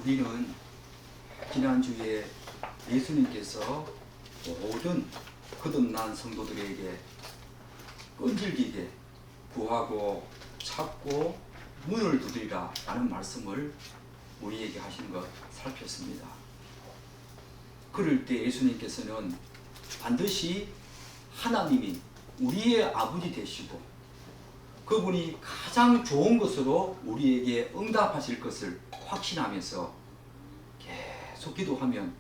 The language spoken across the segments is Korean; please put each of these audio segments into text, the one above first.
우리는 지난주에 예수님께서 모든 거듭난 성도들에게 끈질기게 구하고 찾고 문을 두드리라 라는 말씀을 우리에게 하신 것 살폈습니다. 그럴 때 예수님께서는 반드시 하나님이 우리의 아버지 되시고 그분이 가장 좋은 것으로 우리에게 응답하실 것을 확신하면서 계속 기도하면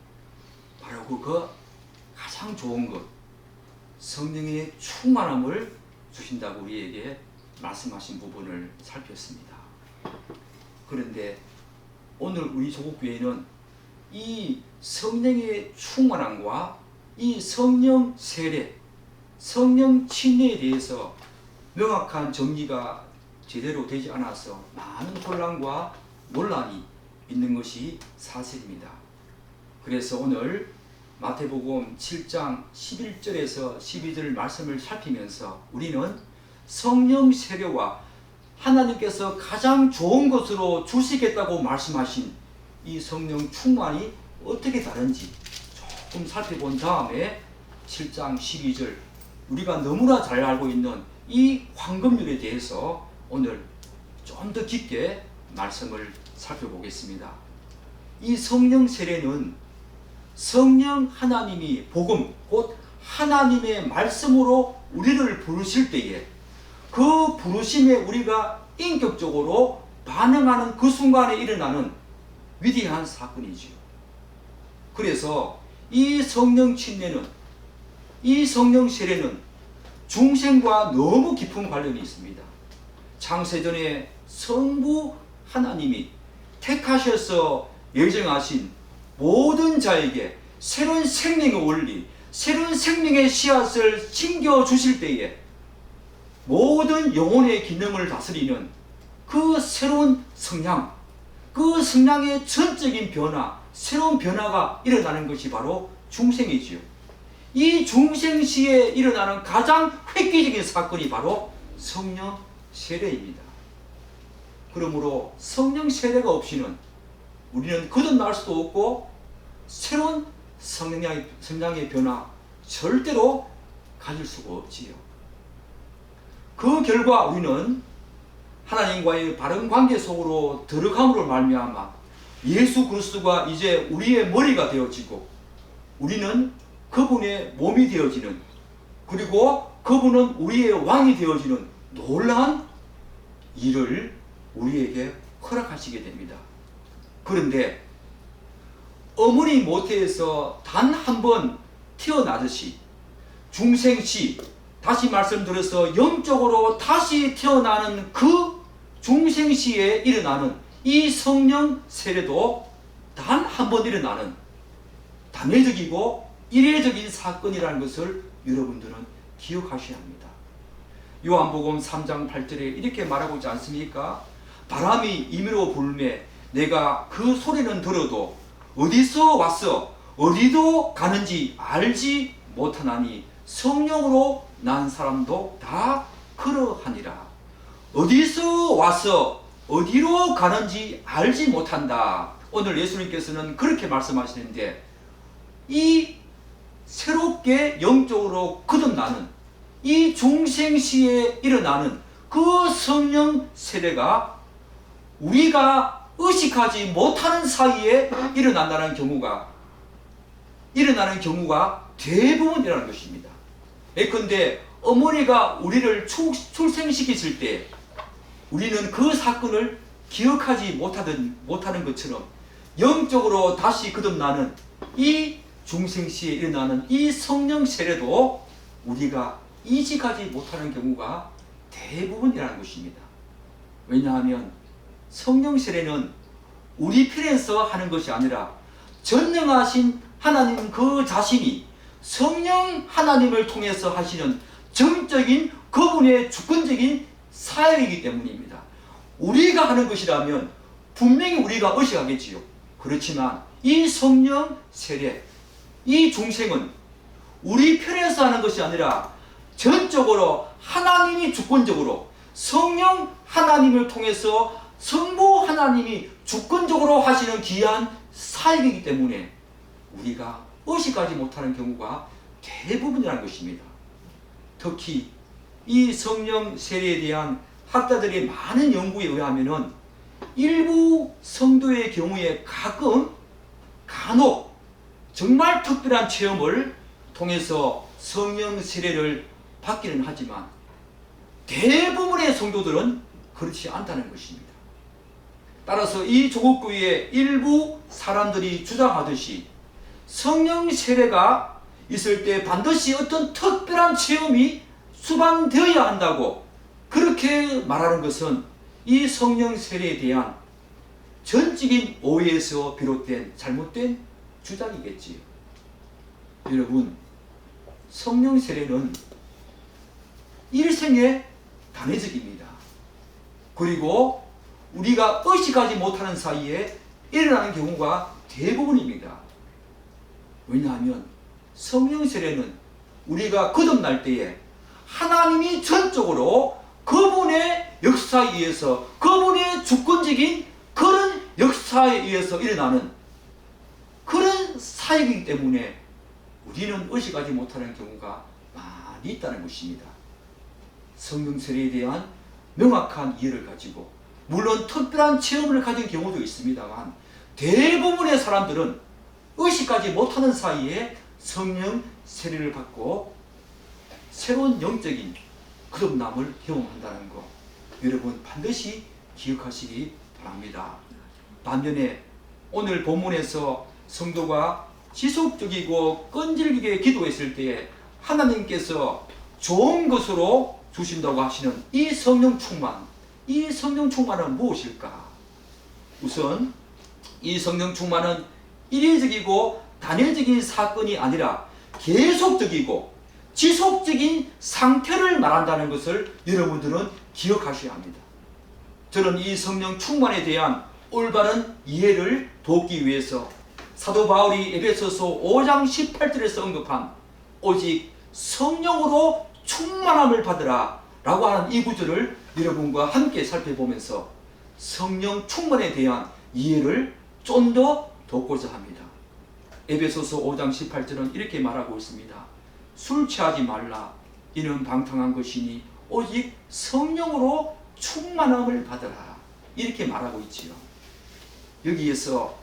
바로 그 가장 좋은 것, 성령의 충만함을 주신다고 우리에게 말씀하신 부분을 살폈습니다. 그런데 오늘 우리 조국교회는 이 성령의 충만함과 이 성령 세례, 성령 침례에 대해서 명확한 정리가 제대로 되지 않아서 많은 혼란과 논란이 있는 것이 사실입니다. 그래서 오늘 마태복음 7장 11절에서 12절 말씀을 살피면서 우리는 성령 세례와 하나님께서 가장 좋은 것으로 주시겠다고 말씀하신 이 성령 충만이 어떻게 다른지 조금 살펴본 다음에 7장 12절 우리가 너무나 잘 알고 있는 이 황금률에 대해서 오늘 좀 더 깊게 말씀을 살펴보겠습니다. 이 성령 세례는 성령 하나님이 복음 곧 하나님의 말씀으로 우리를 부르실 때에 그 부르심에 우리가 인격적으로 반응하는 그 순간에 일어나는 위대한 사건이지요. 그래서 이 성령 침례는 이 성령 세례는 중생과 너무 깊은 관련이 있습니다. 창세전에 성부 하나님이 택하셔서 예정하신 모든 자에게 새로운 생명의 원리, 새로운 생명의 씨앗을 심겨주실 때에 모든 영혼의 기능을 다스리는 그 새로운 성량, 그 성량의 전적인 변화, 새로운 변화가 일어나는 것이 바로 중생이지요. 이 중생시에 일어나는 가장 획기적인 사건이 바로 성령 세례입니다. 그러므로 성령 세례가 없이는 우리는 거듭날 수도 없고 새로운 성량의 변화 절대로 가질 수가 없지요. 그 결과 우리는 하나님과의 바른 관계 속으로 들어감으로 말미암아 예수 그리스도가 이제 우리의 머리가 되어지고 우리는 그분의 몸이 되어지는 그리고 그분은 우리의 왕이 되어지는 놀라운 일을 우리에게 허락하시게 됩니다. 그런데 어머니 모태에서 단 한 번 태어나듯이 중생시 다시 말씀드려서 영적으로 다시 태어나는 그 중생시에 일어나는 이 성령 세례도 단 한 번 일어나는 단회적이고 이례적인 사건이라는 것을 여러분들은 기억하셔야 합니다. 요한복음 3장 8절에 이렇게 말하고 있지 않습니까? 바람이 임의로 불매 내가 그 소리는 들어도 어디서 왔어 어디도 가는지 알지 못하나니 성령으로 난 사람도 다 그러하니라. 어디서 와서 어디로 가는지 알지 못한다. 오늘 예수님께서는 그렇게 말씀하시는데 이 새롭게 영적으로 거듭나는 이 중생시에 일어나는 그 성령 세례가 우리가 의식하지 못하는 사이에 일어난다는 경우가 대부분이라는 것입니다. 예컨대 어머니가 우리를 출생시키실 때 우리는 그 사건을 기억하지 못하는 것처럼 영적으로 다시 거듭나는 이 중생시에 일어나는 이 성령 세례도 우리가 인식하지 못하는 경우가 대부분이라는 것입니다. 왜냐하면 성령 세례는 우리 편에서 하는 것이 아니라 전능하신 하나님 그 자신이 성령 하나님을 통해서 하시는 정적인 그분의 주권적인 사역이기 때문입니다. 우리가 하는 것이라면 분명히 우리가 의식하겠지요. 그렇지만 이 성령 세례, 이 중생은 우리 편에서 하는 것이 아니라 전적으로 하나님이 주권적으로 성령 하나님을 통해서 성부 하나님 하나님이 주권적으로 하시는 귀한 사역이기 때문에 우리가 의식하지 못하는 경우가 대부분이라는 것입니다. 특히 이 성령 세례에 대한 학자들의 많은 연구에 의하면은 일부 성도의 경우에 간혹 정말 특별한 체험을 통해서 성령 세례를 받기는 하지만 대부분의 성도들은 그렇지 않다는 것입니다. 따라서 이 조국교회의 일부 사람들이 주장하듯이 성령 세례가 있을 때 반드시 어떤 특별한 체험이 수반되어야 한다고 그렇게 말하는 것은 이 성령 세례에 대한 전적인 오해에서 비롯된 잘못된 주장이겠지요. 여러분, 성령 세례는 일생의 단회적입니다. 그리고 우리가 의식하지 못하는 사이에 일어나는 경우가 대부분입니다. 왜냐하면 성령 세례는 우리가 거듭날 때에 하나님이 전적으로 그분의 역사에 의해서, 그분의 주권적인 그런 역사에 의해서 일어나는 그런 사역이기 때문에 우리는 의식하지 못하는 경우가 많이 있다는 것입니다. 성령 세례에 대한 명확한 이해를 가지고 물론 특별한 체험을 가진 경우도 있습니다만 대부분의 사람들은 의식하지 못하는 사이에 성령 세례를 받고 새로운 영적인 거듭남을 경험한다는 것, 여러분 반드시 기억하시기 바랍니다. 반면에 오늘 본문에서 성도가 지속적이고 끈질기게 기도했을 때에 하나님께서 좋은 것으로 주신다고 하시는 이 성령 충만, 이 성령 충만은 무엇일까? 우선 이 성령 충만은 일회적이고 단회적인 사건이 아니라 계속적이고 지속적인 상태를 말한다는 것을 여러분들은 기억하셔야 합니다. 저는 이 성령 충만에 대한 올바른 이해를 돕기 위해서 사도 바울이 에베소서 5장 18절에서 언급한 오직 성령으로 충만함을 받으라 라고 하는 이 구절을 여러분과 함께 살펴보면서 성령 충만에 대한 이해를 좀 더 돕고자 합니다. 에베소서 5장 18절은 이렇게 말하고 있습니다. 술 취하지 말라. 이는 방탕한 것이니 오직 성령으로 충만함을 받으라. 이렇게 말하고 있지요. 여기에서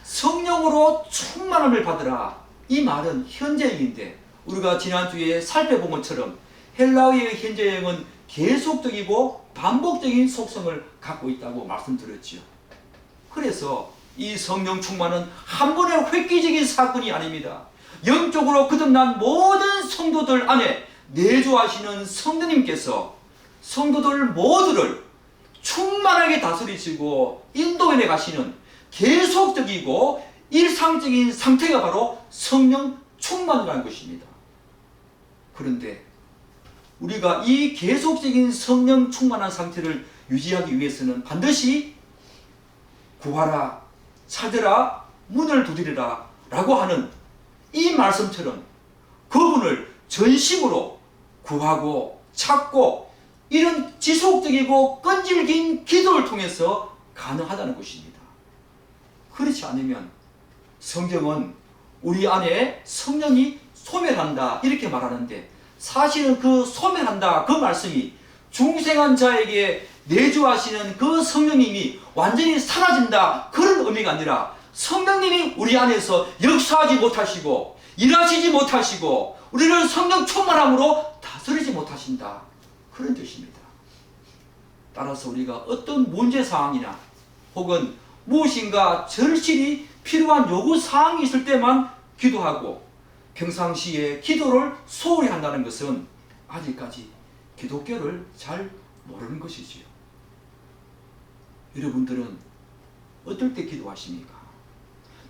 성령으로 충만함을 받으라. 이 말은 현재형인데 우리가 지난주에 살펴본 것처럼 헬라어의 현재형은 계속적이고 반복적인 속성을 갖고 있다고 말씀드렸지요. 그래서 이 성령 충만은 한 번의 획기적인 사건이 아닙니다. 영적으로 거듭난 모든 성도들 안에 내주하시는 성령님께서 성도들 모두를 충만하게 다스리시고 인도해 가시는 계속적이고 일상적인 상태가 바로 성령 충만이라는 것입니다. 그런데 우리가 이 계속적인 성령 충만한 상태를 유지하기 위해서는 반드시 구하라, 찾으라, 문을 두드리라 라고 하는 이 말씀처럼 그분을 전심으로 구하고 찾고 이런 지속적이고 끈질긴 기도를 통해서 가능하다는 것입니다. 그렇지 않으면 성경은 우리 안에 성령이 소멸한다 이렇게 말하는데 사실은 그 소멸한다 그 말씀이 중생한 자에게 내주하시는 그 성령님이 완전히 사라진다 그런 의미가 아니라 성령님이 우리 안에서 역사하지 못하시고 일하시지 못하시고 우리를 성령 충만함으로 다스리지 못하신다 그런 뜻입니다. 따라서 우리가 어떤 문제 상황이나 혹은 무엇인가 절실히 필요한 요구 사항이 있을 때만 기도하고 평상시에 기도를 소홀히 한다는 것은 아직까지 기독교를 잘 모르는 것이지요. 여러분들은 어떨 때 기도하십니까?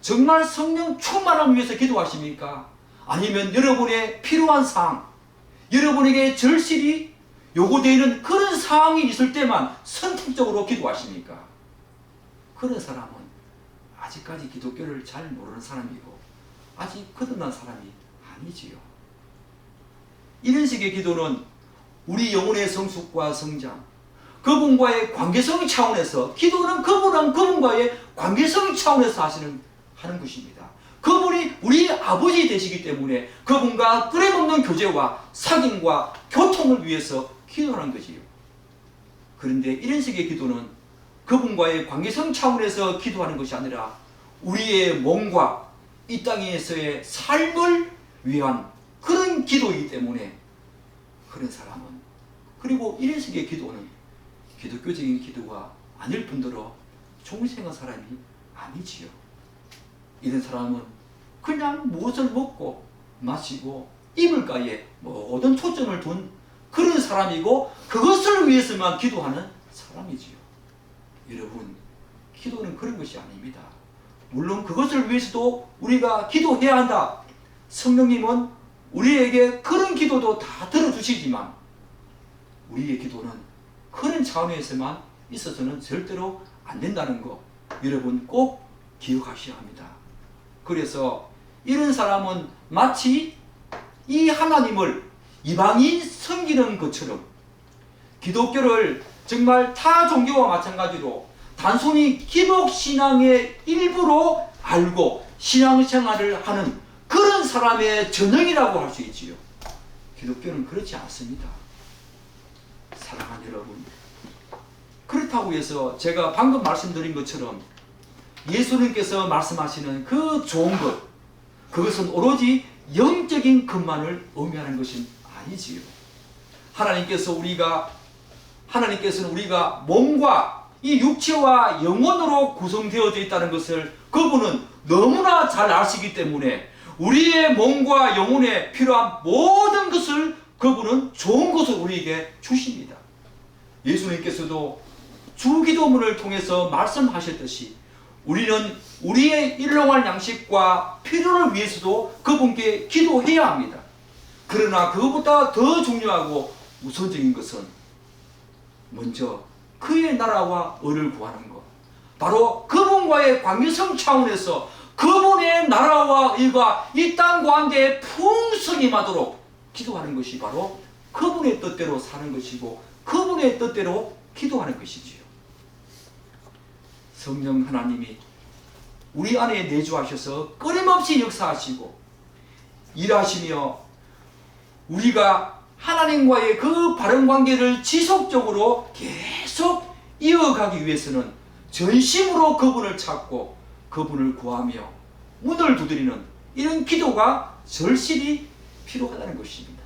정말 성령 충만함을 위해서 기도하십니까? 아니면 여러분의 필요한 사항, 여러분에게 절실히 요구되는 그런 사항이 있을 때만 선택적으로 기도하십니까? 그런 사람은 아직까지 기독교를 잘 모르는 사람이고 아직 거듭난 사람이 아니지요. 이런 식의 기도는 우리 영혼의 성숙과 성장 그분과의 관계성 차원에서, 기도는 그분과의 관계성 차원에서 하는 것입니다. 그분이 우리 아버지 되시기 때문에 그분과 끊임없는 교제와 사귐과 교통을 위해서 기도하는 거지요. 그런데 이런 식의 기도는 그분과의 관계성 차원에서 기도하는 것이 아니라 우리의 몸과 이 땅에서의 삶을 위한 그런 기도이기 때문에 그런 사람은, 그리고 이런 식의 기도는 기독교적인 기도가 아닐 뿐더러 중생한 사람이 아니지요. 이런 사람은 그냥 무엇을 먹고 마시고 이불가에 모든 초점을 둔 그런 사람이고 그것을 위해서만 기도하는 사람이지요. 여러분, 기도는 그런 것이 아닙니다. 물론 그것을 위해서도 우리가 기도해야 한다. 성령님은 우리에게 그런 기도도 다 들어주시지만 우리의 기도는 그런 차원에서만 있어서는 절대로 안 된다는 거 여러분 꼭 기억하셔야 합니다. 그래서 이런 사람은 마치 이 하나님을 이방인 섬기는 것처럼 기독교를 정말 타 종교와 마찬가지로 단순히 기복신앙의 일부로 알고 신앙생활을 하는 그런 사람의 전형이라고 할 수 있지요. 기독교는 그렇지 않습니다. 사랑하는 여러분, 그렇다고 해서 제가 방금 말씀드린 것처럼 예수님께서 말씀하시는 그 좋은 것, 그것은 오로지 영적인 것만을 의미하는 것은 아니지요. 하나님께서는 우리가 몸과 이 육체와 영혼으로 구성되어져 있다는 것을 그분은 너무나 잘 아시기 때문에 우리의 몸과 영혼에 필요한 모든 것을 그분은 좋은 것을 우리에게 주십니다. 예수님께서도 주기도문을 통해서 말씀하셨듯이 우리는 우리의 일용할 양식과 필요를 위해서도 그분께 기도해야 합니다. 그러나 그것보다 더 중요하고 우선적인 것은 먼저 그의 나라와 의를 구하는 것, 바로 그분과의 관계성 차원에서 그분의 나라와 의가 이 땅 가운데 풍성히 임하도록 기도하는 것이 바로 그분의 뜻대로 사는 것이고 그분의 뜻대로 기도하는 것이지요. 성령 하나님이 우리 안에 내주하셔서 끊임없이 역사하시고 일하시며 우리가 하나님과의 그 바른 관계를 지속적으로 계속 이어가기 위해서는 전심으로 그분을 찾고 그분을 구하며 문을 두드리는 이런 기도가 절실히 필요하다는 것입니다.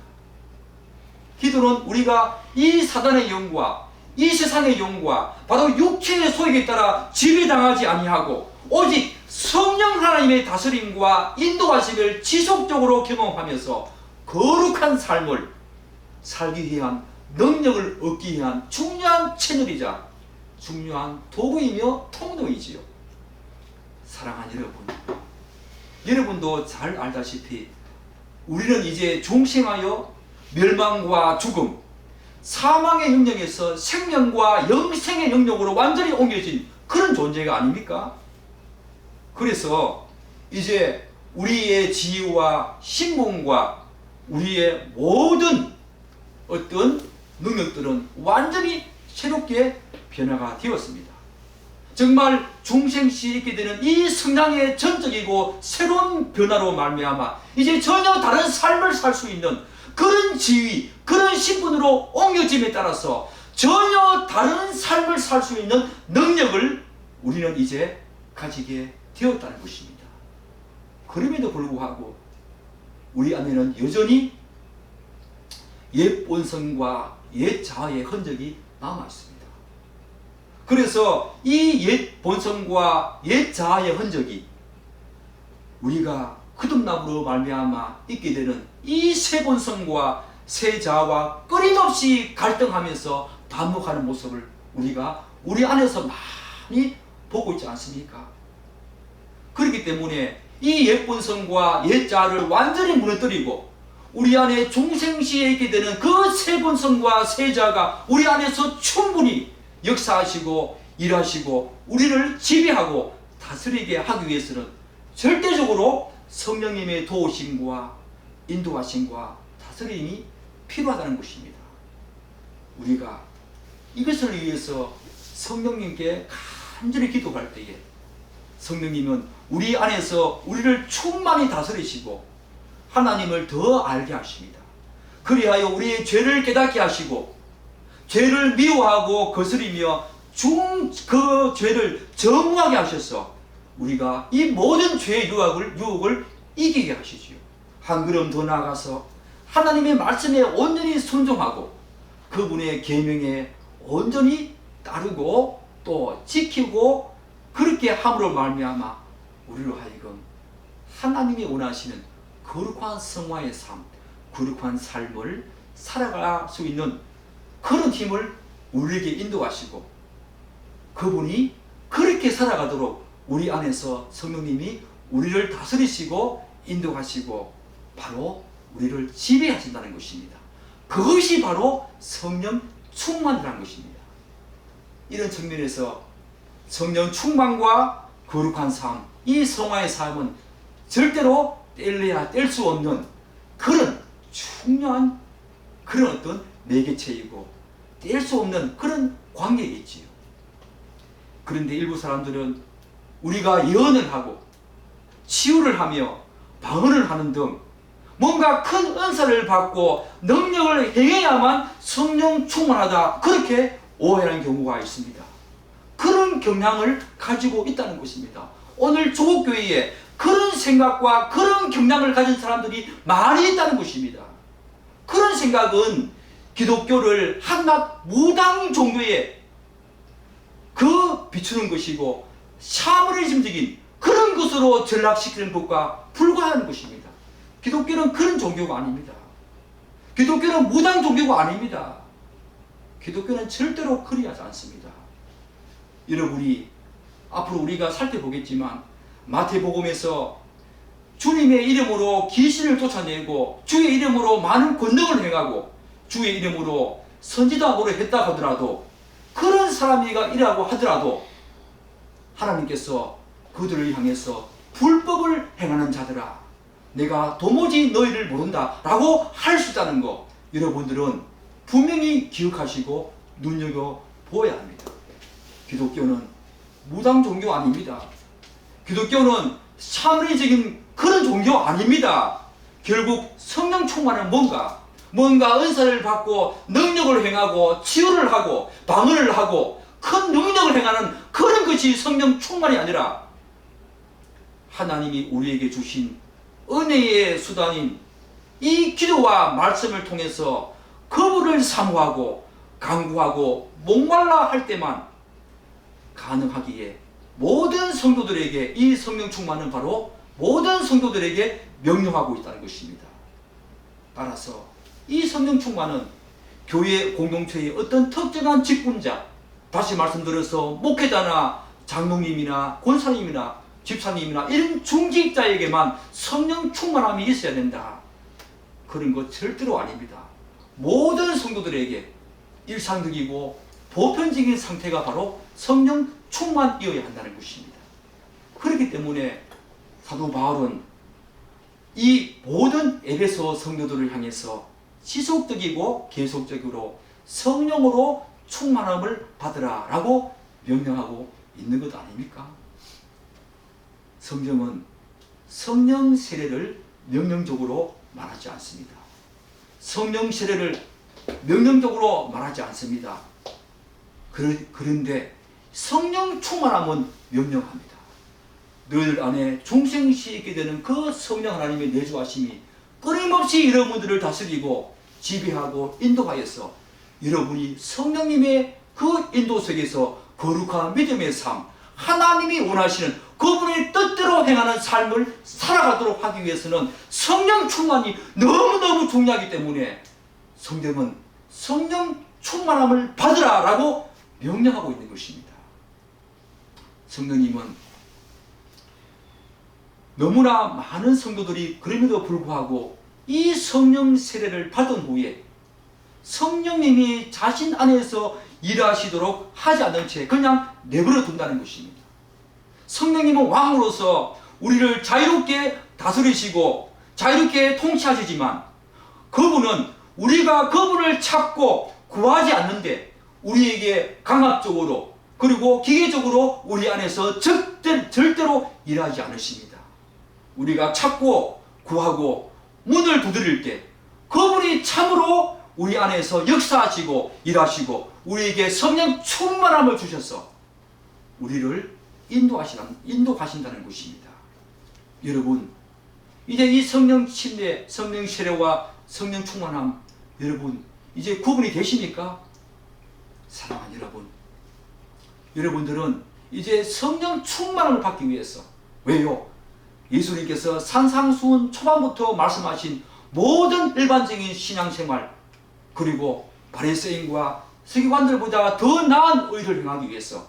기도는 우리가 이 사단의 영과 이 세상의 영과 바로 육체의 소욕에 따라 지배당하지 아니하고 오직 성령 하나님의 다스림과 인도하심을 지속적으로 경험하면서 거룩한 삶을 살기 위한 능력을 얻기 위한 중요한 채널이자 중요한 도구이며 통로이지요. 사랑하는 여러분, 여러분도 잘 알다시피 우리는 이제 중생하여 멸망과 죽음, 사망의 영역에서 생명과 영생의 영역으로 완전히 옮겨진 그런 존재가 아닙니까? 그래서 이제 우리의 지위와 신분과 우리의 모든 어떤 능력들은 완전히 새롭게 변화가 되었습니다. 정말 중생시에 있게 되는 이 성장의 전적이고 새로운 변화로 말미암아 이제 전혀 다른 삶을 살 수 있는 그런 지위, 그런 신분으로 옮겨짐에 따라서 전혀 다른 삶을 살 수 있는 능력을 우리는 이제 가지게 되었다는 것입니다. 그럼에도 불구하고 우리 안에는 여전히 옛 본성과 옛 자아의 흔적이 남아 있습니다. 그래서 이 옛 본성과 옛 자아의 흔적이 우리가 거듭남으로 말미암아 있게 되는 이 새 본성과 새 자아와 끊임없이 갈등하면서 반복하는 모습을 우리가 우리 안에서 많이 보고 있지 않습니까? 그렇기 때문에 이 옛 본성과 옛 자아를 완전히 무너뜨리고 우리 안에 중생시에 있게 되는 그 새 본성과 새 자아가 우리 안에서 충분히 역사하시고 일하시고 우리를 지배하고 다스리게 하기 위해서는 절대적으로 성령님의 도우심과 인도하심과 다스림이 필요하다는 것입니다. 우리가 이것을 위해서 성령님께 간절히 기도할 때에 성령님은 우리 안에서 우리를 충만히 다스리시고 하나님을 더 알게 하십니다. 그리하여 우리의 죄를 깨닫게 하시고 죄를 미워하고 거스리며 그 죄를 정하게 하셔서 우리가 이 모든 죄의 유혹을 이기게 하시지요. 한 걸음 더 나아가서 하나님의 말씀에 온전히 순종하고 그분의 계명에 온전히 따르고 또 지키고 그렇게 함으로 말미암아 우리로 하여금 하나님이 원하시는 거룩한 성화의 삶, 거룩한 삶을 살아갈 수 있는 그런 힘을 우리에게 인도하시고 그분이 그렇게 살아가도록 우리 안에서 성령님이 우리를 다스리시고 인도하시고 바로 우리를 지배하신다는 것입니다. 그것이 바로 성령 충만이라는 것입니다. 이런 측면에서 성령 충만과 거룩한 삶, 이 성화의 삶은 절대로 뗄래야 뗄 수 없는 그런 중요한 그런 어떤 매개체이고 뗄 수 없는 그런 관계에 있지요. 그런데 일부 사람들은 우리가 예언을 하고 치유를 하며 방언을 하는 등 뭔가 큰 은사를 받고 능력을 행해야만 성령 충만하다 그렇게 오해하는 경우가 있습니다. 그런 경향을 가지고 있다는 것입니다. 오늘 조국교회에 그런 생각과 그런 경향을 가진 사람들이 많이 있다는 것입니다. 그런 생각은 기독교를 한낱 무당 종교에 비추는 것이고 샤머니즘적인 그런 것으로 전락시키는 것과 불과한 것입니다. 기독교는 그런 종교가 아닙니다. 기독교는 무당 종교가 아닙니다. 기독교는 절대로 그리하지 않습니다. 여러분이 앞으로 우리가 살펴보겠지만 마태복음에서 주님의 이름으로 귀신을 쫓아내고 주의 이름으로 많은 권능을 행하고 주의 이름으로 선지자고를 했다 하더라도 그런 사람이라고 하더라도 하나님께서 그들을 향해서 불법을 행하는 자들아 내가 도무지 너희를 모른다 라고 할 수 있다는 것 여러분들은 분명히 기억하시고 눈여겨보아야 합니다. 기독교는 무당 종교 아닙니다. 기독교는 샤머니적인 그런 종교 아닙니다. 결국 성령 충만은 뭔가 은사를 받고 능력을 행하고 치유를 하고 방언을 하고 큰 능력을 행하는 그런 것이 성령 충만이 아니라 하나님이 우리에게 주신 은혜의 수단인 이 기도와 말씀을 통해서 그분을 사모하고 간구하고 목말라 할 때만 가능하기에 모든 성도들에게 이 성령 충만은 바로 모든 성도들에게 명령하고 있다는 것입니다. 따라서 이 성령 충만은 교회 공동체의 어떤 특정한 직분자, 다시 말씀드려서 목회자나 장로님이나 권사님이나 집사님이나 이런 중직자에게만 성령 충만함이 있어야 된다. 그런 것 절대로 아닙니다. 모든 성도들에게 일상적이고 보편적인 상태가 바로 성령 충만이어야 한다는 것입니다. 그렇기 때문에 사도 바울은 이 모든 에베소 성도들을 향해서 지속적이고 계속적으로 성령으로 충만함을 받으라 라고 명령하고 있는 것 아닙니까? 성경은 성령 세례를 명령적으로 말하지 않습니다. 성령 세례를 명령적으로 말하지 않습니다. 그런데 성령 충만함은 명령합니다. 너희들 안에 중생시 있게 되는 그 성령 하나님의 내주하심이 끊임없이 여러분들을 다스리고 지배하고 인도하여서 여러분이 성령님의 그 인도 속에서 거룩한 믿음의 삶, 하나님이 원하시는 그분의 뜻대로 행하는 삶을 살아가도록 하기 위해서는 성령 충만이 너무너무 중요하기 때문에 성경은 성령 충만함을 받으라 라고 명령하고 있는 것입니다. 성령님은 너무나 많은 성도들이 그럼에도 불구하고 이 성령 세례를 받은 후에 성령님이 자신 안에서 일하시도록 하지 않는 채 그냥 내버려 둔다는 것입니다. 성령님은 왕으로서 우리를 자유롭게 다스리시고 자유롭게 통치하시지만 그분은 우리가 그분을 찾고 구하지 않는데 우리에게 강압적으로 그리고 기계적으로 우리 안에서 절대로 일하지 않으십니다. 우리가 찾고 구하고 문을 두드릴 때 그분이 참으로 우리 안에서 역사하시고 일하시고 우리에게 성령 충만함을 주셔서 우리를 인도하신다는 것입니다. 여러분, 이제 이 성령 침례, 성령 세례와 성령 충만함, 여러분 이제 구분이 되십니까? 사랑하는 여러분, 여러분들은 이제 성령 충만함을 받기 위해서, 왜요? 예수님께서 산상수훈 초반부터 말씀하신 모든 일반적인 신앙생활 그리고 바리새인과 서기관들보다 더 나은 의를 행하기 위해서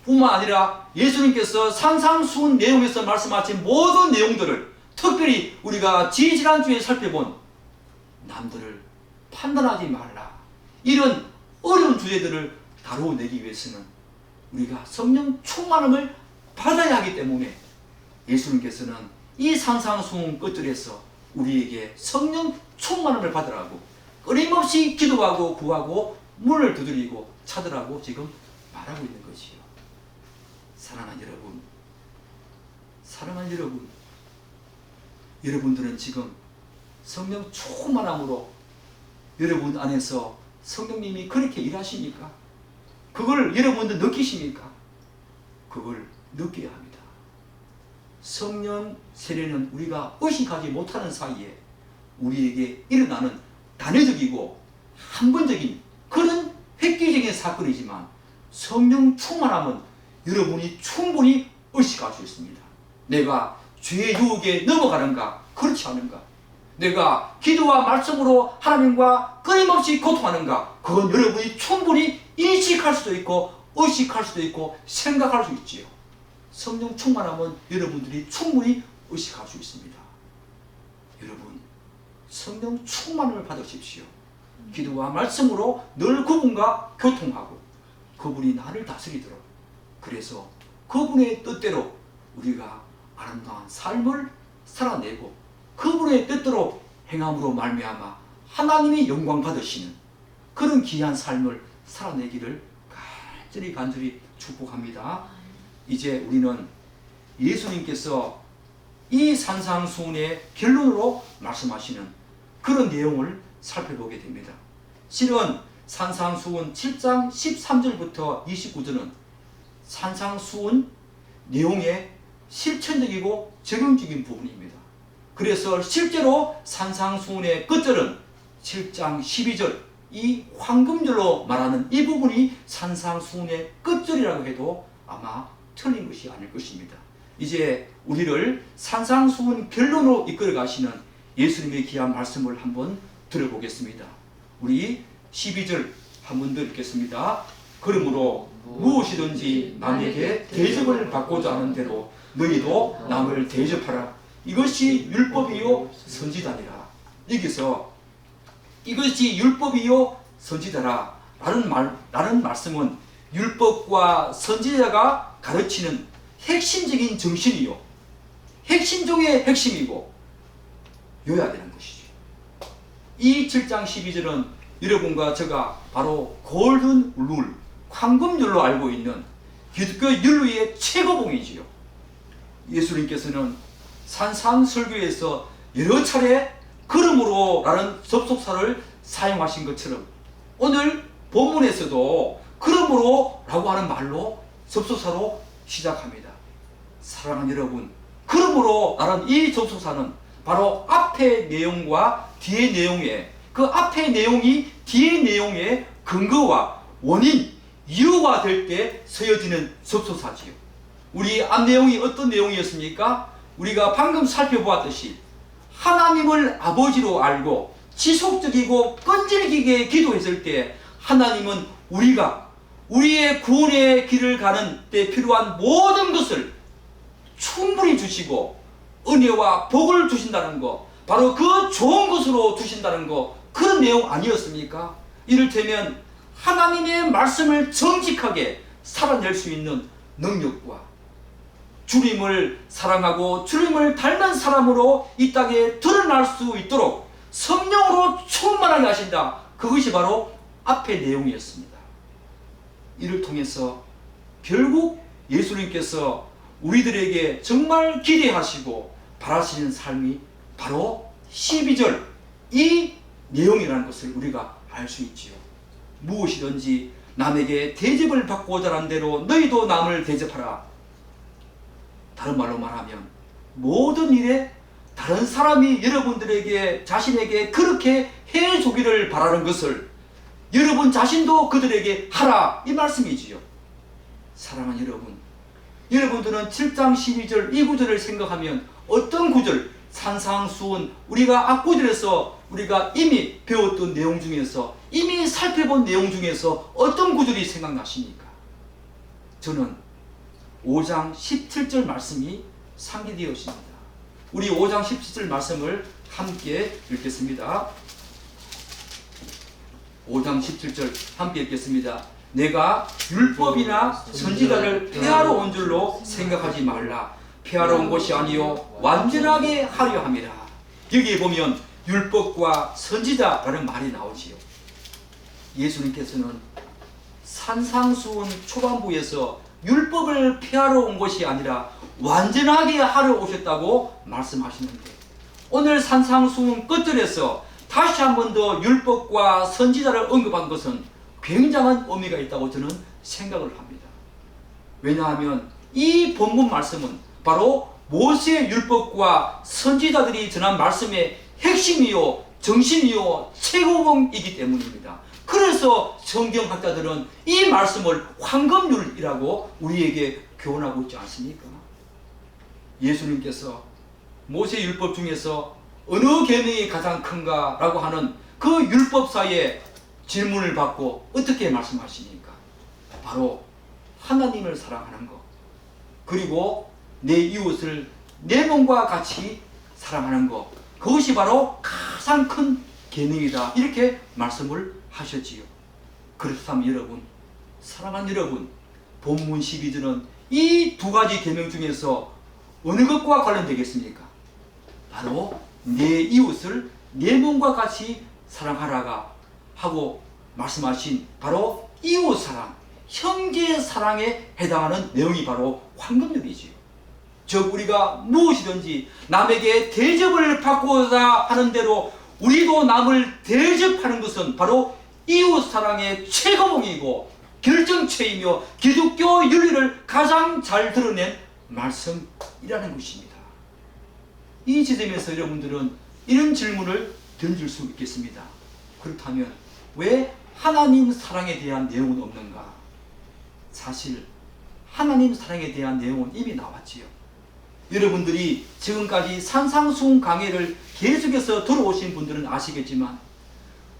뿐만 아니라 예수님께서 산상수훈 내용에서 말씀하신 모든 내용들을 특별히 우리가 지지난주에 살펴본 남들을 판단하지 말라, 이런 어려운 주제들을 다루어내기 위해서는 우리가 성령 충만함을 받아야 하기 때문에 예수님께서는 이 산상수훈 끝들에서 우리에게 성령 충만함을 받으라고 끊임없이 기도하고 구하고 문을 두드리고 찾으라고 지금 말하고 있는 것이요. 사랑하는 여러분, 사랑하는 여러분, 여러분들은 지금 성령 충만함으로 여러분 안에서 성령님이 그렇게 일하십니까? 그걸 여러분들 느끼십니까? 그걸 느껴야 합니다. 성령 세례는 우리가 의식하지 못하는 사이에 우리에게 일어나는 단회적이고 한번적인 그런 획기적인 사건이지만 성령 충만함은 여러분이 충분히 의식할 수 있습니다. 내가 죄의 유혹에 넘어가는가, 그렇지 않은가? 내가 기도와 말씀으로 하나님과 끊임없이 고통하는가, 그건 여러분이 충분히 인식할 수도 있고 의식할 수도 있고 생각할 수 있지요. 성령 충만함은 여러분들이 충분히 의식할 수 있습니다. 여러분, 성령 충만함을 받으십시오. 기도와 말씀으로 늘 그분과 교통하고 그분이 나를 다스리도록, 그래서 그분의 뜻대로 우리가 아름다운 삶을 살아내고 그분의 뜻대로 행함으로 말미암아 하나님이 영광 받으시는 그런 귀한 삶을 살아내기를 간절히 축복합니다. 이제 우리는 예수님께서 이 산상수훈의 결론으로 말씀하시는 그런 내용을 살펴보게 됩니다. 실은 산상수훈 7장 13절부터 29절은 산상수훈 내용의 실천적이고 적용적인 부분입니다. 그래서 실제로 산상수훈의 끝절은 7장 12절, 이 황금절로 말하는 이 부분이 산상수훈의 끝절이라고 해도 아마 틀린 것이 아닐 것입니다. 이제 우리를 산상수훈 결론으로 이끌어 가시는 예수님의 귀한 말씀을 한번 들어보겠습니다. 우리 12절 한 번 더 읽겠습니다. 그러므로 무엇이든지 남에게 대접을 받고자 하는 대로 너희도 남을 대접하라. 이것이 율법이요 선지자니라. 여기서 이것이 율법이요 선지자라 라는 말씀은 율법과 선지자가 가르치는 핵심적인 정신이요, 핵심 중의 핵심이고 요약되는 것이죠. 이 7장 12절은 여러분과 제가 바로 골든 룰, 황금률로 알고 있는 기독교 윤리의 최고봉이지요. 예수님께서는 산상설교에서 여러 차례 그러므로 라는 접속사를 사용하신 것처럼 오늘 본문에서도 그러므로 라고 하는 말로 접속사로 시작합니다. 사랑하는 여러분, 그러므로 라는 이 접속사는 바로 앞의 내용과 뒤의 내용에, 그 앞의 내용이 뒤의 내용의 근거와 원인, 이유가 될 때 쓰여지는 접속사지요. 우리 앞 내용이 어떤 내용이었습니까? 우리가 방금 살펴보았듯이 하나님을 아버지로 알고 지속적이고 끈질기게 기도했을 때 하나님은 우리의 구원의 길을 가는 데 필요한 모든 것을 충분히 주시고 은혜와 복을 주신다는 것, 바로 그 좋은 것으로 주신다는 것, 그런 내용 아니었습니까? 이를테면 하나님의 말씀을 정직하게 살아낼 수 있는 능력과 주님을 사랑하고 주님을 닮은 사람으로 이 땅에 드러날 수 있도록 성령으로 충만하게 하신다. 그것이 바로 앞의 내용이었습니다. 이를 통해서 결국 예수님께서 우리들에게 정말 기대하시고 바라시는 삶이 바로 12절 이 내용이라는 것을 우리가 알 수 있지요. 무엇이든지 남에게 대접을 받고자 하는 대로 너희도 남을 대접하라. 다른 말로 말하면 모든 일에 다른 사람이 여러분들에게 자신에게 그렇게 해주기를 바라는 것을 여러분 자신도 그들에게 하라 이 말씀이지요. 사랑하는 여러분, 여러분들은 7장 12절 이 구절을 생각하면 어떤 구절, 산상수훈 우리가 앞구절에서 우리가 이미 배웠던 내용 중에서 이미 살펴본 내용 중에서 어떤 구절이 생각나십니까? 저는 5장 17절 말씀이 상기되어 있습니다. 우리 5장 17절 말씀을 함께 읽겠습니다. 5장 17절 함께 읽겠습니다. 내가 율법이나 선지자를 폐하러 온 줄로 생각하지 말라. 폐하러 온 것이 아니요 완전하게 하려 함이라. 여기에 보면 율법과 선지자라는 말이 나오지요. 예수님께서는 산상수훈 초반부에서 율법을 폐하러 온 것이 아니라 완전하게 하러 오셨다고 말씀하시는데, 오늘 산상수훈 끝절에서 다시 한 번 더 율법과 선지자를 언급한 것은 굉장한 의미가 있다고 저는 생각을 합니다. 왜냐하면 이 본문 말씀은 바로 모세의 율법과 선지자들이 전한 말씀의 핵심이요 정신이요 최고봉이기 때문입니다. 그래서 성경학자들은 이 말씀을 황금률이라고 우리에게 교훈하고 있지 않습니까? 예수님께서 모세 율법 중에서 어느 계명이 가장 큰가 라고 하는 그 율법사의 질문을 받고 어떻게 말씀하십니까? 바로 하나님을 사랑하는 것, 그리고 내 이웃을 내 몸과 같이 사랑하는 것, 그것이 바로 가장 큰 계명이다 이렇게 말씀을 하셨지요. 그렇다면 여러분, 사랑하는 여러분, 본문 12절은 이 두 가지 계명 중에서 어느 것과 관련되겠습니까? 바로 내 이웃을 내 몸과 같이 사랑하라가 하고 말씀하신 바로 이웃 사랑, 형제 사랑에 해당하는 내용이 바로 황금률이지요. 즉 우리가 무엇이든지 남에게 대접을 받고자 하는 대로 우리도 남을 대접하는 것은 바로 이웃 사랑의 최고봉이고 결정체이며 기독교 윤리를 가장 잘 드러낸 말씀이라는 것입니다. 이 지점에서 여러분들은 이런 질문을 던질 수 있겠습니다. 그렇다면 왜 하나님 사랑에 대한 내용은 없는가? 사실 하나님 사랑에 대한 내용은 이미 나왔지요. 여러분들이 지금까지 산상수훈 강해를 계속해서 들어오신 분들은 아시겠지만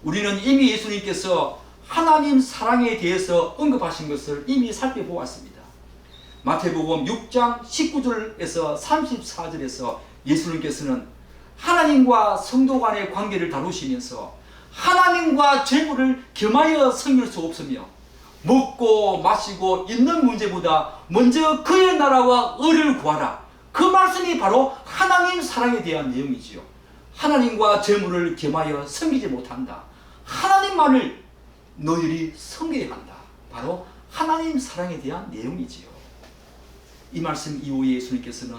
우리는 이미 예수님께서 하나님 사랑에 대해서 언급하신 것을 이미 살펴보았습니다. 마태복음 6장 19절에서 34절에서 예수님께서는 하나님과 성도 간의 관계를 다루시면서 하나님과 재물을 겸하여 섬길 수 없으며 먹고 마시고 있는 문제보다 먼저 그의 나라와 의를 구하라. 그 말씀이 바로 하나님 사랑에 대한 내용이지요. 하나님과 재물을 겸하여 섬기지 못한다. 하나님만을 너희들이 섬겨야 한다. 바로 하나님 사랑에 대한 내용이지요. 이 말씀 이후에 예수님께서는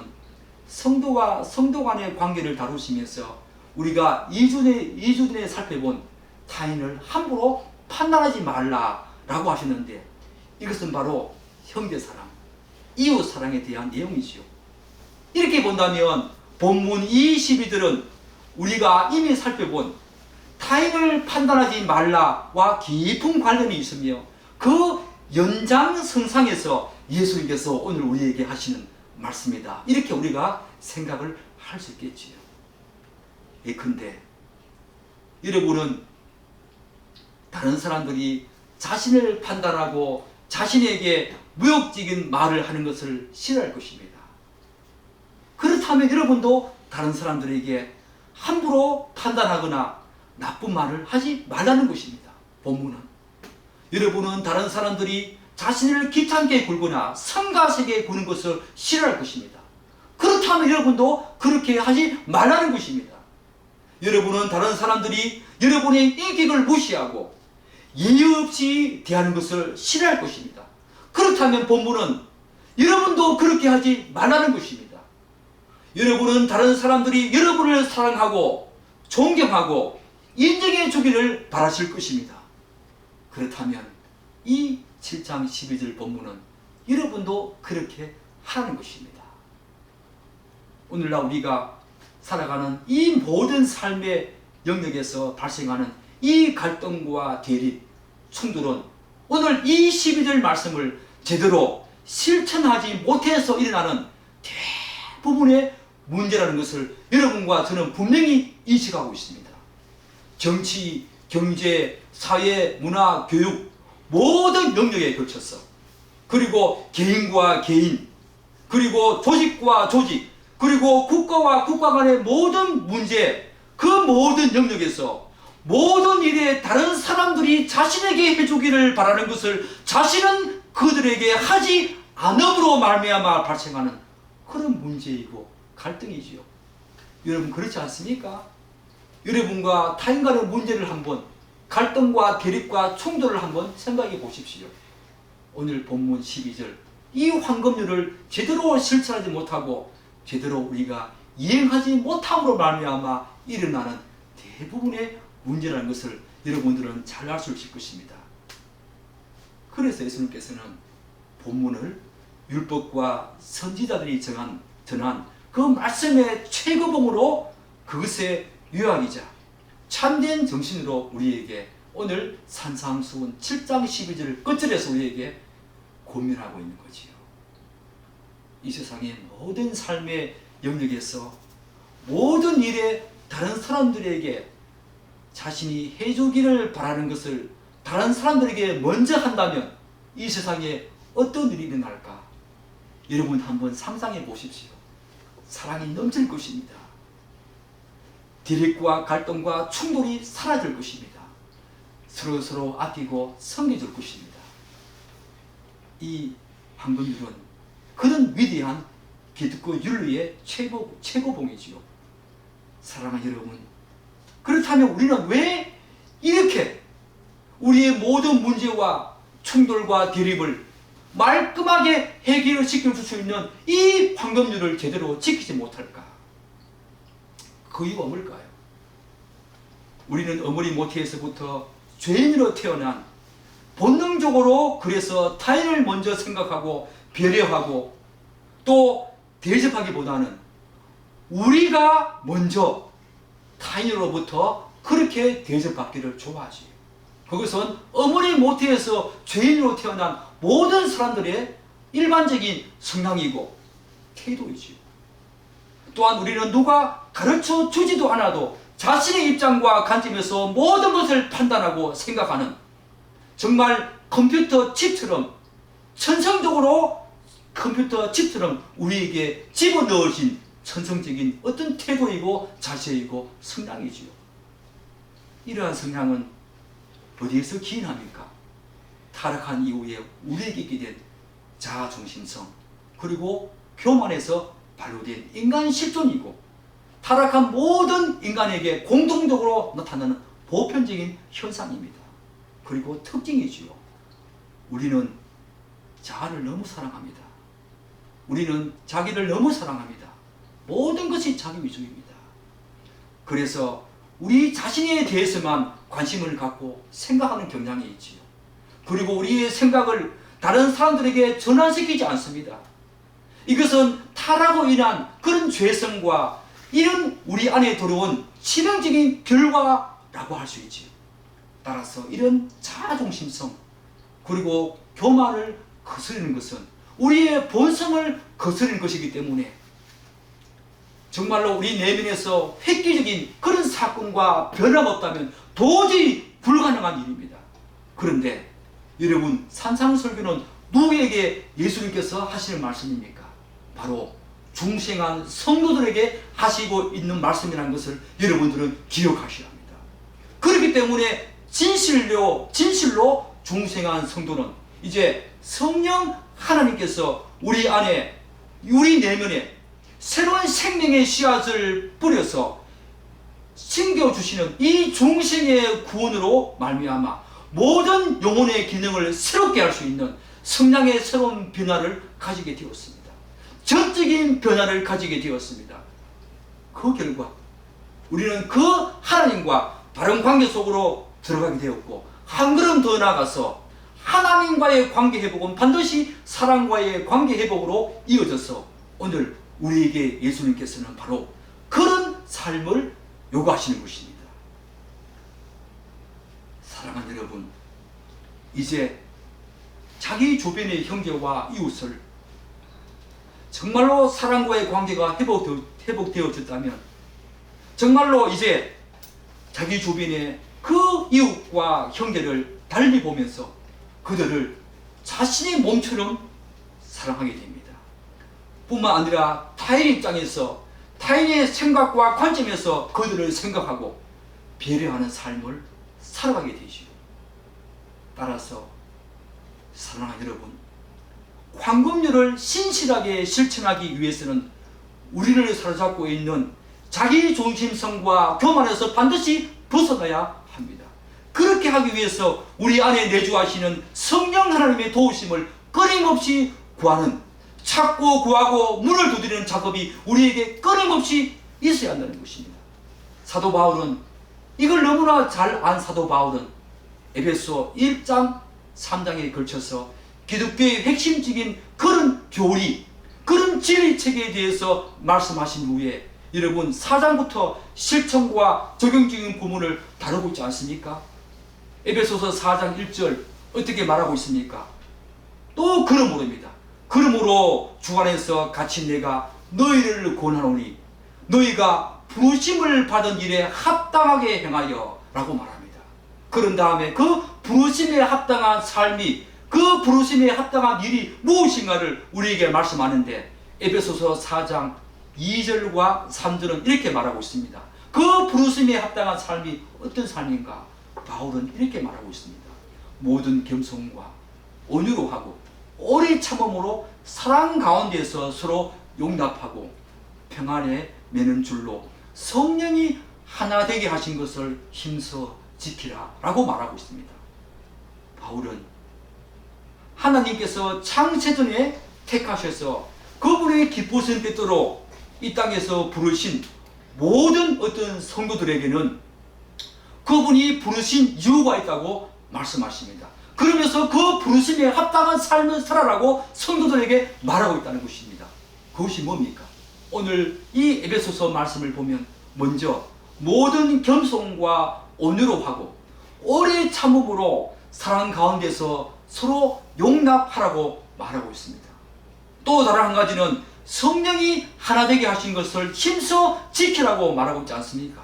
성도와 성도 간의 관계를 다루시면서 우리가 2주 전에 살펴본 타인을 함부로 판단하지 말라라고 하셨는데, 이것은 바로 형제사랑, 이웃사랑에 대한 내용이지요. 이렇게 본다면 본문 22절은 우리가 이미 살펴본 타인을 판단하지 말라와 깊은 관련이 있으며 그 연장선상에서 예수님께서 오늘 우리에게 하시는 말씀이다. 이렇게 우리가 생각을 할 수 있겠지요. 예컨대 여러분은 다른 사람들이 자신을 판단하고 자신에게 무역적인 말을 하는 것을 싫어할 것입니다. 그렇다면 여러분도 다른 사람들에게 함부로 판단하거나 나쁜 말을 하지 말라는 것입니다. 본문은 여러분은 다른 사람들이 자신을 귀찮게 굴거나 성가시게 구는 것을 싫어할 것입니다. 그렇다면 여러분도 그렇게 하지 말라는 것입니다. 여러분은 다른 사람들이 여러분의 인격을 무시하고 예의 없이 대하는 것을 싫어할 것입니다. 그렇다면 본문은 여러분도 그렇게 하지 말라는 것입니다. 여러분은 다른 사람들이 여러분을 사랑하고 존경하고 인정해 주기를 바라실 것입니다. 그렇다면 이 7장 12절 본문은 여러분도 그렇게 하는 것입니다. 오늘날 우리가 살아가는 이 모든 삶의 영역에서 발생하는 이 갈등과 대립, 충돌은 오늘 이 12절 말씀을 제대로 실천하지 못해서 일어나는 대부분의 문제라는 것을 여러분과 저는 분명히 인식하고 있습니다. 정치, 경제, 사회, 문화, 교육 모든 영역에 걸쳐서, 그리고 개인과 개인, 그리고 조직과 조직, 그리고 국가와 국가 간의 모든 문제, 그 모든 영역에서 모든 일에 다른 사람들이 자신에게 해주기를 바라는 것을 자신은 그들에게 하지 않음으로 말미암아 발생하는 그런 문제이고 갈등이지요. 여러분 그렇지 않습니까? 여러분과 타인 간의 문제를 한번, 갈등과 대립과 충돌을 한번 생각해 보십시오. 오늘 본문 12절 이 황금률을 제대로 실천하지 못하고 제대로 우리가 이행하지 못함으로 말미암아 일어나는 대부분의 문제라는 것을 여러분들은 잘 알 수 있을 것입니다. 그래서 예수님께서는 본문을 율법과 선지자들이 전한 그 말씀의 최고봉으로 그것의 요약이자 참된 정신으로 우리에게 오늘 산상수훈 7장 12절 끝절에서 우리에게 고민하고 있는 거지요. 이 세상의 모든 삶의 영역에서 모든 일에 다른 사람들에게 자신이 해주기를 바라는 것을 다른 사람들에게 먼저 한다면 이 세상에 어떤 일이 일어날까? 여러분 한번 상상해 보십시오. 사랑이 넘칠 것입니다. 대립과 갈등과 충돌이 사라질 것입니다. 서로 아끼고 섬겨줄 것입니다. 이 황금률은 그런 위대한 기독교 윤리의 최고봉이지요. 사랑하는 여러분, 그렇다면 우리는 왜 이렇게 우리의 모든 문제와 충돌과 대립을 말끔하게 해결시킬 수 있는 이 황금률을 제대로 지키지 못할까? 그 이유가 뭘까요? 우리는 어머니 모태에서부터 죄인으로 태어난 본능적으로 그래서 타인을 먼저 생각하고 배려하고 또 대접하기보다는 우리가 먼저 타인으로부터 그렇게 대접받기를 좋아하지. 그것은 어머니 모태에서 죄인으로 태어난 모든 사람들의 일반적인 성향이고 태도이지요. 또한 우리는 누가 가르쳐 주지도 않아도 자신의 입장과 관점에서 모든 것을 판단하고 생각하는 정말 컴퓨터 칩처럼 천성적으로 컴퓨터 칩처럼 우리에게 집어넣으신 천성적인 어떤 태도이고 자세이고 성향이지요. 이러한 성향은 어디에서 기인합니까? 타락한 이후에 우리에게 있게 된 자아중심성, 그리고 교만에서 발효된 인간 실존이고 타락한 모든 인간에게 공통적으로 나타나는 보편적인 현상입니다. 그리고 특징이지요. 우리는 자아를 너무 사랑합니다. 우리는 자기를 너무 사랑합니다. 모든 것이 자기 위주입니다. 그래서 우리 자신에 대해서만 관심을 갖고 생각하는 경향이 있지요. 그리고 우리의 생각을 다른 사람들에게 전환시키지 않습니다. 이것은 타락으로 인한 그런 죄성과 이런 우리 안에 들어온 치명적인 결과라고 할 수 있지요. 따라서 이런 자아중심성 그리고 교만을 거스르는 것은 우리의 본성을 거스르는 것이기 때문에 정말로 우리 내면에서 획기적인 그런 사건과 변화가 없다면 도저히 불가능한 일입니다. 그런데 여러분, 산상설교는 누구에게 예수님께서 하시는 말씀입니까? 바로 중생한 성도들에게 하시고 있는 말씀이라는 것을 여러분들은 기억하셔야 합니다. 그렇기 때문에 진실로 중생한 성도는 이제 성령 하나님께서 우리 안에, 우리 내면에 새로운 생명의 씨앗을 뿌려서 심겨주시는 이 중생의 구원으로 말미암아 모든 영혼의 기능을 새롭게 할 수 있는 성량의 새로운 변화를 가지게 되었습니다. 전적인 변화를 가지게 되었습니다. 그 결과 우리는 그 하나님과 바른 관계 속으로 들어가게 되었고, 한 걸음 더 나아가서 하나님과의 관계 회복은 반드시 사랑과의 관계 회복으로 이어져서 오늘 우리에게 예수님께서는 바로 그런 삶을 요구하시는 것입니다. 사랑하는 여러분, 이제 자기 주변의 형제와 이웃을 정말로 사랑과의 관계가 회복되어졌다면, 정말로 이제 자기 주변의 그 이웃과 형제를 달리 보면서 그들을 자신의 몸처럼 사랑하게 됩니다. 뿐만 아니라 타인의 입장에서, 타인의 생각과 관점에서 그들을 생각하고 배려하는 삶을 살아가게 되죠. 따라서 사랑하는 여러분, 황금률을 신실하게 실천하기 위해서는 우리를 사로잡고 있는 자기중심성과 교만에서 반드시 벗어나야 합니다. 그렇게 하기 위해서 우리 안에 내주하시는 성령 하나님의 도우심을 끊임없이 구하는, 찾고 구하고 문을 두드리는 작업이 우리에게 끊임없이 있어야 한다는 것입니다. 사도 바울은, 이걸 너무나 잘 안 사도 바울은 에베소 1장 3장에 걸쳐서 기독교의 핵심적인 그런 교리, 그런 진리체계에 대해서 말씀하신 후에 여러분 4장부터 실천과 적용적인 부분을 다루고 있지 않습니까? 에베소서 4장 1절 어떻게 말하고 있습니까? 또 그러므로입니다. 그러므로 주 안에서 같이 내가 너희를 권하노니 너희가 부르심을 받은 일에 합당하게 행하여 라고 말합니다. 그런 다음에 그 부르심에 합당한 삶이, 그 부르심에 합당한 일이 무엇인가를 우리에게 말씀하는데, 에베소서 4장 2절과 3절은 이렇게 말하고 있습니다. 그 부르심에 합당한 삶이 어떤 삶인가? 바울은 이렇게 말하고 있습니다. 모든 겸손과 온유로 하고 오래 참음으로 사랑 가운데서 서로 용납하고 평안에 매는 줄로 성령이 하나 되게 하신 것을 힘써 지키라 라고 말하고 있습니다. 바울은 하나님께서 창세전에 택하셔서 그분의 기쁘신 뜻대로 이 땅에서 부르신 모든 어떤 성도들에게는 그분이 부르신 이유가 있다고 말씀하십니다. 그러면서 그 부르심에 합당한 삶을 살아라고 성도들에게 말하고 있다는 것입니다. 그것이 뭡니까? 오늘 이 에베소서 말씀을 보면 먼저 모든 겸손과 온유로 하고 오래 참음으로 사랑 가운데서 서로 용납하라고 말하고 있습니다. 또 다른 한 가지는 성령이 하나 되게 하신 것을 힘써 지키라고 말하고 있지 않습니까?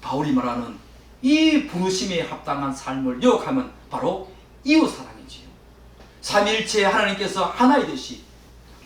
바울이 말하는 이 부르심에 합당한 삶을 요약하면 바로 이웃사랑이지요. 삼위일체 하나님께서 하나이듯이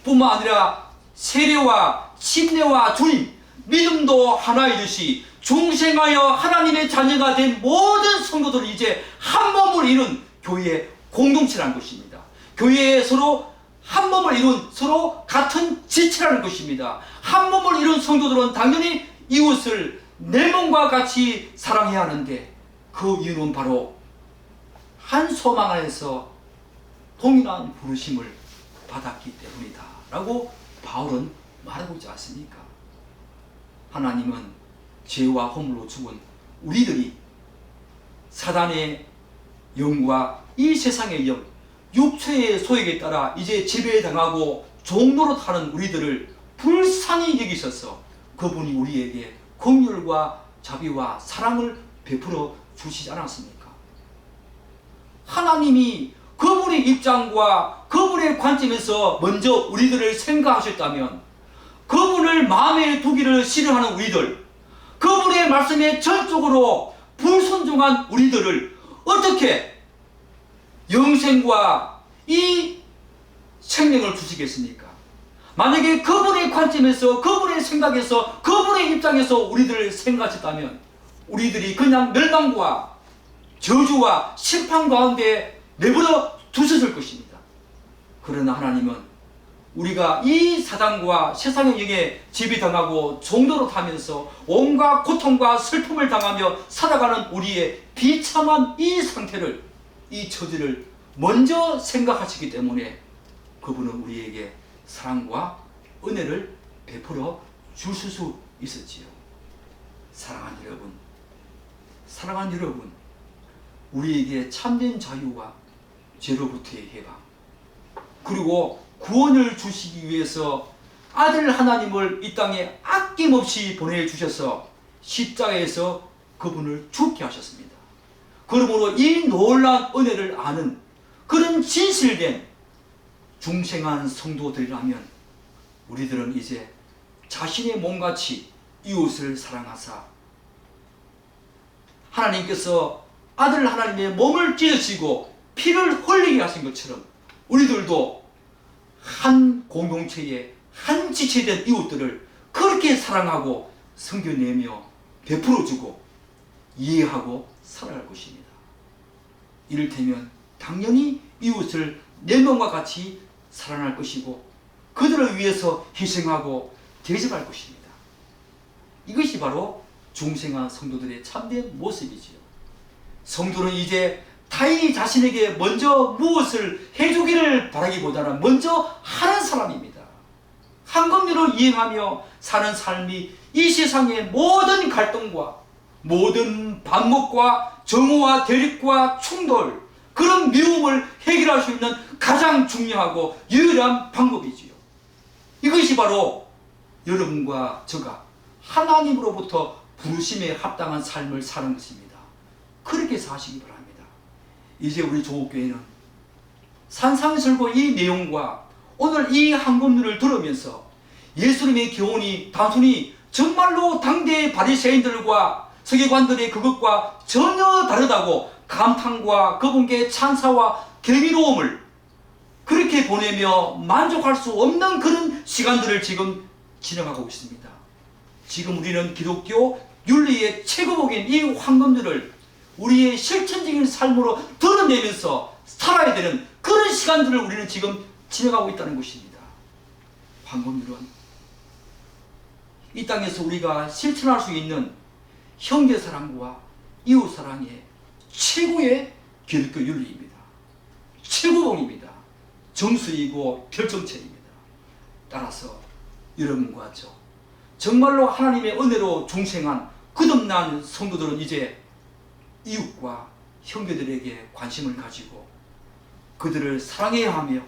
뿐만 아니라 세례와 침례와 주님, 믿음도 하나이듯이 중생하여 하나님의 자녀가 된 모든 성도들은 이제 한 몸을 이룬 교회의 공동체라는 것입니다. 교회에 서로 한 몸을 이룬 서로 같은 지체라는 것입니다. 한 몸을 이룬 성도들은 당연히 이웃을 내 몸과 같이 사랑해야 하는데, 그 이유는 바로 한 소망 안에서 동일한 부르심을 받았기 때문이다 라고 바울은 말하고 있지 않습니까? 하나님은 죄와 허물로 죽은 우리들이 사단의 영과 이 세상의 영, 육체의 소욕에 따라 이제 지배당하고 종노릇하는 우리들을 불쌍히 여기셔서 그분이 우리에게 긍휼과 자비와 사랑을 베풀어 주시지 않았습니까? 하나님이 그분의 입장과 그분의 관점에서 먼저 우리들을 생각하셨다면, 그분을 마음에 두기를 싫어하는 우리들, 그분의 말씀에 전적으로 불순종한 우리들을 어떻게 영생과 이 생명을 주시겠습니까? 만약에 그분의 관점에서, 그분의 생각에서, 그분의 입장에서 우리들을 생각하셨다면 우리들이 그냥 멸망과 저주와 심판 가운데 내버려 두셨을 것입니다. 그러나 하나님은 우리가 이 사단과 세상의 영에 지배당하고 종로로 타면서 온갖 고통과 슬픔을 당하며 살아가는 우리의 비참한 이 상태를, 이 처지를 먼저 생각하시기 때문에 그분은 우리에게 사랑과 은혜를 베풀어 주실 수 있었지요. 사랑하는 여러분, 사랑하는 여러분, 우리에게 참된 자유와 죄로부터의 해방, 그리고 구원을 주시기 위해서 아들 하나님을 이 땅에 아낌없이 보내주셔서 십자가에서 그분을 죽게 하셨습니다. 그러므로 이 놀라운 은혜를 아는 그런 진실된 중생한 성도들이라면 우리들은 이제 자신의 몸같이 이웃을 사랑하사 하나님께서 아들 하나님의 몸을 찢으시고 피를 흘리게 하신 것처럼 우리들도 한 공동체의 한 지체된 이웃들을 그렇게 사랑하고 섬겨내며 베풀어주고 이해하고 살아갈 것입니다. 이를테면 당연히 이웃을 내 몸과 같이 사랑할 것이고 그들을 위해서 희생하고 대접할 것입니다. 이것이 바로 중생한 성도들의 참된 모습이지요. 성도는 이제 타인이 자신에게 먼저 무엇을 해주기를 바라기보다는 먼저 하는 사람입니다. 황금률을 이행하며 사는 삶이 이 세상의 모든 갈등과 모든 반목과 정오와 대립과 충돌, 그런 미움을 해결할 수 있는 가장 중요하고 유일한 방법이지요. 이것이 바로 여러분과 저가 하나님으로부터 부르심에 합당한 삶을 사는 것입니다. 그렇게 사시기 바랍니다. 이제 우리 조국교회는 산상설교 이 내용과 오늘 이 한금률을 들으면서 예수님의 교훈이 단순히 정말로 당대의 바리새인들과 서기관들의 그것과 전혀 다르다고 감탄과 그분께 찬사와 경이로움을 그렇게 보내며 만족할 수 없는 그런 시간들을 지금 진행하고 있습니다. 지금 우리는 기독교 윤리의 최고봉인 이 황금률을 우리의 실천적인 삶으로 드러내면서 살아야 되는 그런 시간들을 우리는 지금 진행하고 있다는 것입니다. 황금률은 이 땅에서 우리가 실천할 수 있는 형제사랑과 이웃사랑의 최고의 기독교 윤리입니다. 최고봉입니다. 정수이고 결정체입니다. 따라서 여러분과 저 정말로 하나님의 은혜로 중생한 거듭난 성도들은 이제 이웃과 형제들에게 관심을 가지고 그들을 사랑해야 하며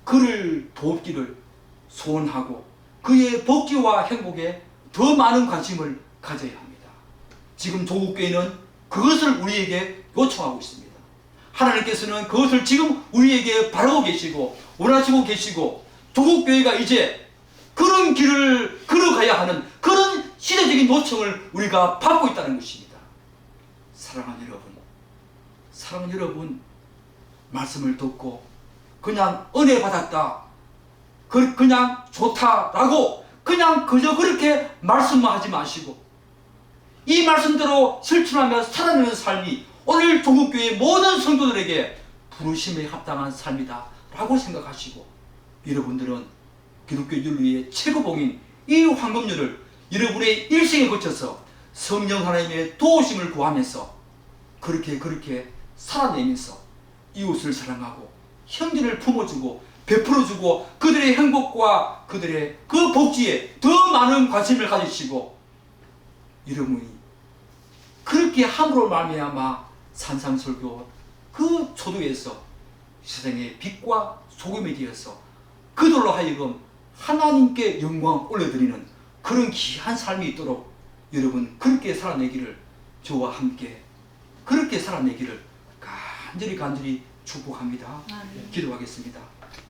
그를 돕기를 소원하고 그의 복지와 행복에 더 많은 관심을 가져야 합니다. 지금 조국교회는 그것을 우리에게 요청하고 있습니다. 하나님께서는 그것을 지금 우리에게 바라고 계시고 원하시고 계시고 조국교회가 이제 그런 길을 걸어가야 하는 그런 시대적인 요청을 우리가 받고 있다는 것입니다. 사랑하는 여러분, 사랑하는 여러분, 말씀을 듣고 그냥 은혜 받았다, 그냥 좋다라고 그냥 그저 그렇게 말씀만 하지 마시고 이 말씀대로 실천하며 살아내는 삶이 오늘 조국교회 모든 성도들에게 부르심에 합당한 삶이다 라고 생각하시고 여러분들은 기독교 윤리의 최고봉인 이 황금률을 여러분의 일생에 거쳐서 성령 하나님의 도우심을 구하면서 그렇게 살아내면서 이웃을 사랑하고 형제를 품어주고 베풀어주고 그들의 행복과 그들의 그 복지에 더 많은 관심을 가지시고 여러분이 그렇게 함으로 말미암아 산상설교 그 초도에서 세상의 빛과 소금이 되어서 그들로 하여금 하나님께 영광 올려드리는 그런 귀한 삶이 있도록 여러분 그렇게 살아내기를 저와 함께 그렇게 살아내기를 간절히 축복합니다. 기도하겠습니다.